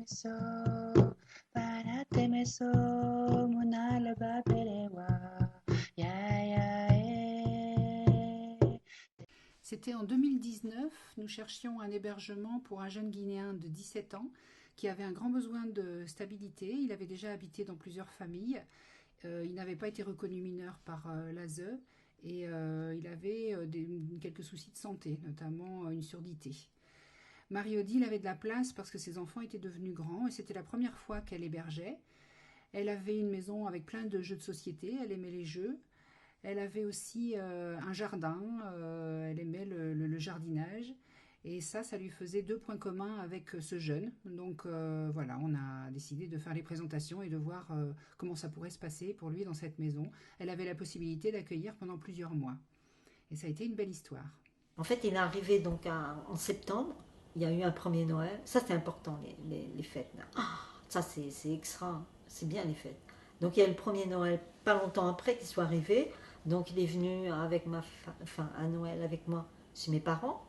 so, Panateme so, Munala Babelewa, ya ya eh. C'était en 2019, nous cherchions un hébergement pour un jeune Guinéen de 17 ans qui avait un grand besoin de stabilité. Il avait déjà habité dans plusieurs familles. Il n'avait pas été reconnu mineur par l'ASE et il avait quelques soucis de santé, notamment une surdité. Marie-Odile avait de la place parce que ses enfants étaient devenus grands et c'était la première fois qu'elle hébergeait. Elle avait une maison avec plein de jeux de société, elle aimait les jeux. Elle avait aussi un jardin, elle aimait le jardinage. Et ça lui faisait 2 points communs avec ce jeune. Donc voilà, on a décidé de faire les présentations et de voir comment ça pourrait se passer pour lui dans cette maison. Elle avait la possibilité d'accueillir pendant plusieurs mois. Et ça a été une belle histoire. En fait, il est arrivé donc en septembre. Il y a eu un premier Noël. Ça, c'est important, les fêtes. Ah, ça, c'est extra. C'est bien, les fêtes. Donc, il y a eu le premier Noël pas longtemps après qu'il soit arrivé. Donc, il est venu avec à Noël avec moi chez mes parents.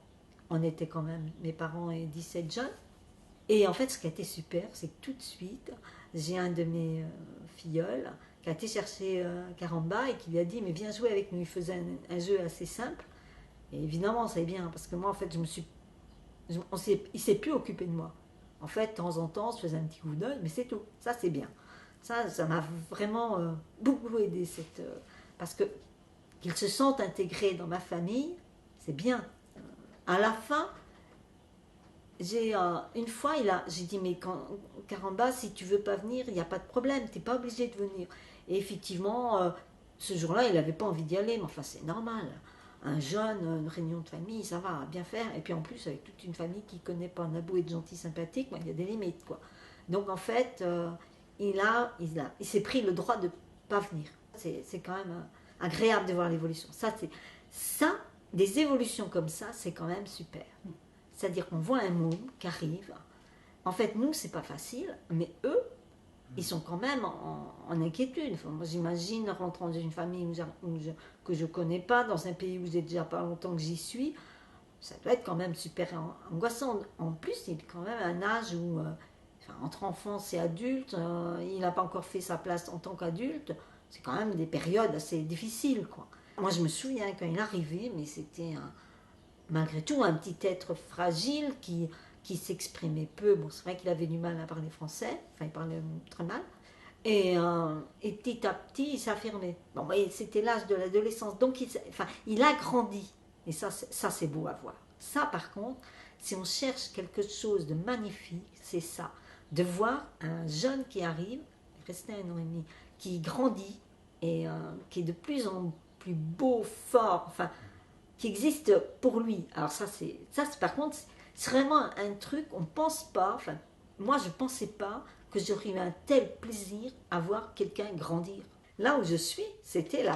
On était quand même, mes parents et 17 jeunes. Et en fait, ce qui a été super, c'est que tout de suite, j'ai un de mes filleuls qui a été chercher Caramba et qui lui a dit, mais viens jouer avec nous. Il faisait un jeu assez simple. Et évidemment, c'est bien, parce que moi, en fait, il ne s'est plus occupé de moi. En fait, de temps en temps, je faisais un petit coup d'œil, mais c'est tout. Ça, c'est bien. Ça m'a vraiment beaucoup aidé, parce que qu'ils se sentent intégrés dans ma famille, c'est bien. À la fin, une fois, j'ai dit, mais Caramba, si tu veux pas venir, il n'y a pas de problème, tu n'es pas obligé de venir. Et effectivement, ce jour-là, il n'avait pas envie d'y aller, mais enfin, c'est normal. Un jeune, une réunion de famille, ça va bien faire. Et puis en plus, avec toute une famille qui ne connaît pas, on a beau être gentil, sympathique, il y a des limites, quoi. Donc en fait, il s'est pris le droit de ne pas venir. C'est quand même agréable de voir l'évolution. Des évolutions comme ça, c'est quand même super. C'est-à-dire qu'on voit un monde qui arrive. En fait, nous, c'est pas facile, mais eux, ils sont quand même en inquiétude. Enfin, moi, j'imagine rentrant dans une famille que je ne connais pas, dans un pays où j'ai déjà pas longtemps que j'y suis, ça doit être quand même super angoissant. En plus, il est quand même à un âge où, entre enfance et adulte, il n'a pas encore fait sa place en tant qu'adulte. C'est quand même des périodes assez difficiles, quoi. Moi, je me souviens quand il est arrivé, mais c'était malgré tout un petit être fragile qui s'exprimait peu. Bon, c'est vrai qu'il avait du mal à parler français, enfin il parlait très mal. Et petit à petit, il s'affirmait. Bon, c'était l'âge de l'adolescence, donc il a grandi. Et ça, c'est beau à voir. Ça, par contre, si on cherche quelque chose de magnifique, c'est ça. De voir un jeune qui arrive, resté 1 an et demi, qui grandit et qui est de plus en plus beau, fort, enfin, qui existe pour lui. Alors ça, par contre, c'est vraiment un truc, on ne pense pas, enfin, moi je ne pensais pas que j'aurais eu un tel plaisir à voir quelqu'un grandir. Là où je suis, c'était la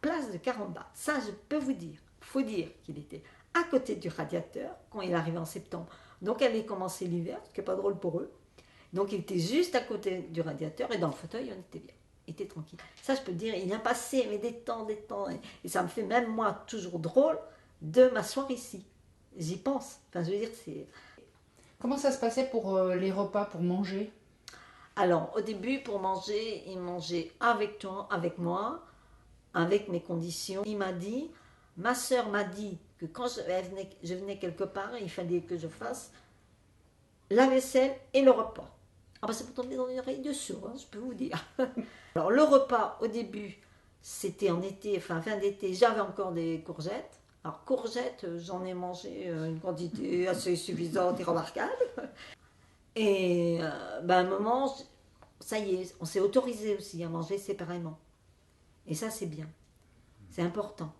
place de Caramba. Ça, je peux vous dire. Il faut dire qu'il était à côté du radiateur quand il arrivait en septembre. Donc, elle avait commencé l'hiver, ce qui n'est pas drôle pour eux. Donc, il était juste à côté du radiateur et dans le fauteuil, on était bien. Il était tranquille. Ça, je peux te dire, il a passé mais des temps. Et ça me fait même moi toujours drôle de m'asseoir ici. J'y pense. Enfin, je veux dire, c'est... Comment ça se passait pour les repas, pour manger? Alors, au début, pour manger, il mangeait avec moi, avec mes conditions. Il m'a dit, ma sœur m'a dit que quand je venais quelque part, il fallait que je fasse la vaisselle et le repas. Ah bah c'est pour tomber dans une oreille de sourd, hein, je peux vous dire. Alors, le repas, au début, c'était en été, enfin fin d'été, j'avais encore des courgettes. Alors, courgettes, j'en ai mangé une quantité assez suffisante et remarquable. Et à un moment, ça y est, on s'est autorisé aussi à manger séparément. Et ça, c'est bien. C'est important.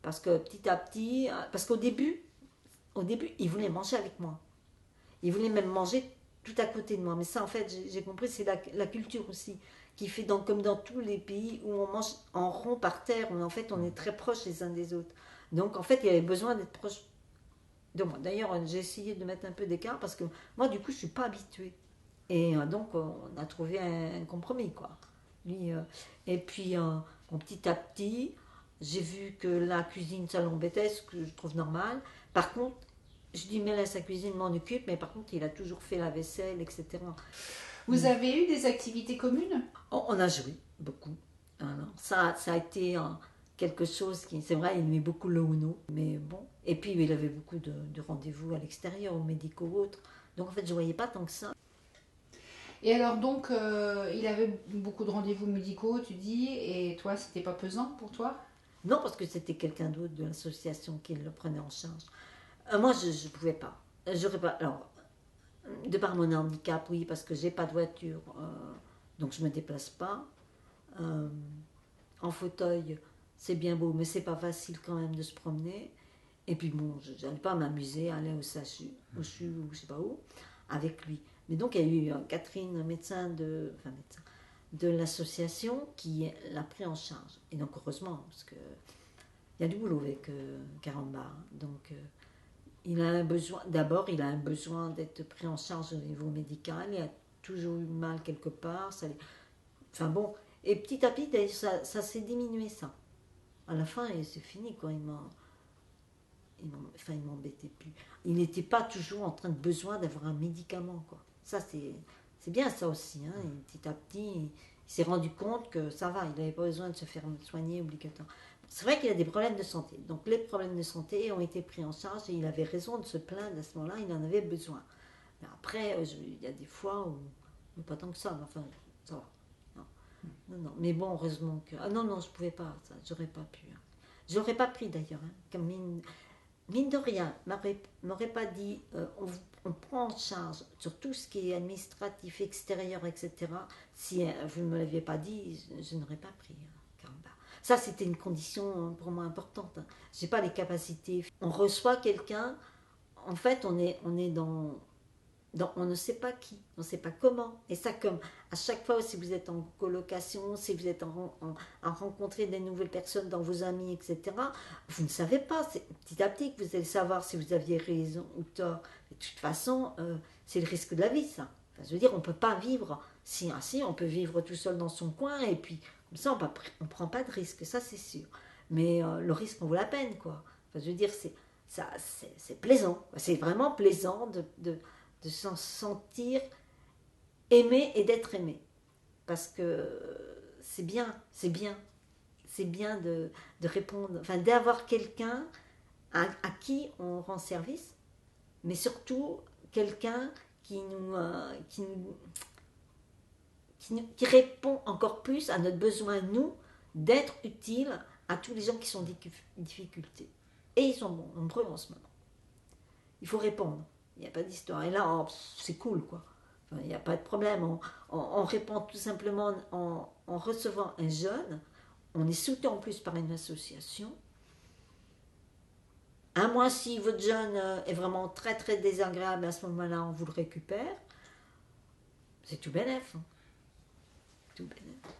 Parce que petit à petit, parce qu'au début, il voulait manger avec moi. Il voulait même manger tout à côté de moi. Mais ça, en fait, j'ai compris, c'est la culture aussi, qui fait comme dans tous les pays où on mange en rond par terre, où en fait on est très proches les uns des autres. Donc en fait, il y avait besoin d'être proche de moi. D'ailleurs, j'ai essayé de mettre un peu d'écart parce que moi, du coup, je ne suis pas habituée. Et donc, on a trouvé un compromis, quoi. Lui, et puis, petit à petit, j'ai vu que la cuisine, ça l'embêtait, ce que je trouve normal. Par contre, Je lui mets sa cuisine, m'en occupe, mais par contre, il a toujours fait la vaisselle, etc. Vous avez eu des activités communes? On a joué beaucoup. Alors, ça a été quelque chose qui, c'est vrai, il aimait beaucoup le Uno, mais bon. Et puis, il avait beaucoup de rendez-vous à l'extérieur, aux médicaux ou autres. Donc, en fait, je ne voyais pas tant que ça. Et alors donc, il avait beaucoup de rendez-vous médicaux, tu dis, et toi, c'était pas pesant pour toi? Non, parce que c'était quelqu'un d'autre de l'association qui le prenait en charge. Moi, je ne pouvais pas. J'aurais pas. Alors, de par mon handicap, oui, parce que j'ai pas de voiture, donc je me déplace pas. Euh, En fauteuil, c'est bien beau, mais c'est pas facile quand même de se promener. Et puis bon, je n'allais pas m'amuser à aller au SACHU, au CHU ou je sais pas où, avec lui. Mais donc il y a eu Catherine, médecin de l'association, qui l'a pris en charge. Et donc heureusement, parce que il y a du boulot avec Caramba. Donc il a un besoin, d'abord il a un besoin d'être pris en charge au niveau médical. Il a toujours eu mal quelque part. Enfin bon, et petit à petit, ça s'est diminué ça. À la fin, c'est fini quoi. Il m'embêtait plus. Il n'était pas toujours en train de besoin d'avoir un médicament quoi. Ça c'est bien ça aussi. Hein. Et petit à petit, il s'est rendu compte que ça va. Il n'avait pas besoin de se faire soigner obligatoirement. C'est vrai qu'il a des problèmes de santé. Donc les problèmes de santé ont été pris en charge et il avait raison de se plaindre à ce moment-là. Il en avait besoin. Mais après, il y a des fois où pas tant que ça. Mais enfin, ça va. Non, non, mais bon, heureusement que. Ah non, non, je pouvais pas, ça, j'aurais pas pu. Hein. J'aurais pas pris d'ailleurs. Hein, comme mine de rien, m'aurait pas dit on prend en charge sur tout ce qui est administratif, extérieur, etc. Si vous ne me l'aviez pas dit, je n'aurais pas pris. Caramba. Ça, c'était une condition pour moi importante. Hein. J'ai pas les capacités. On reçoit quelqu'un, en fait, on est dans on ne sait pas qui, on ne sait pas comment. Et ça, comme à chaque fois, si vous êtes en colocation, si vous êtes à rencontrer des nouvelles personnes dans vos amis, etc., vous ne savez pas. C'est petit à petit que vous allez savoir si vous aviez raison ou tort. De toute façon, c'est le risque de la vie, ça. Enfin, je veux dire, on ne peut pas vivre. Si, on peut vivre tout seul dans son coin, et puis, comme ça, on ne prend pas de risque, ça, c'est sûr. Mais le risque en vaut la peine, quoi. Enfin, je veux dire, c'est plaisant. C'est vraiment plaisant de s'en sentir aimé et d'être aimé. Parce que c'est bien, de répondre, enfin d'avoir quelqu'un à qui on rend service, mais surtout quelqu'un qui répond encore plus à notre besoin, nous, d'être utile à tous les gens qui sont en difficulté. Et ils sont nombreux en ce moment. Il faut répondre. Il n'y a pas d'histoire. Et là, c'est cool, quoi. Enfin, il n'y a pas de problème. On répond tout simplement en recevant un jeune. On est soutenu en plus par une association. Un mois, si votre jeune est vraiment très, très désagréable, à ce moment-là, on vous le récupère. C'est tout bénef. Hein. Tout bénef.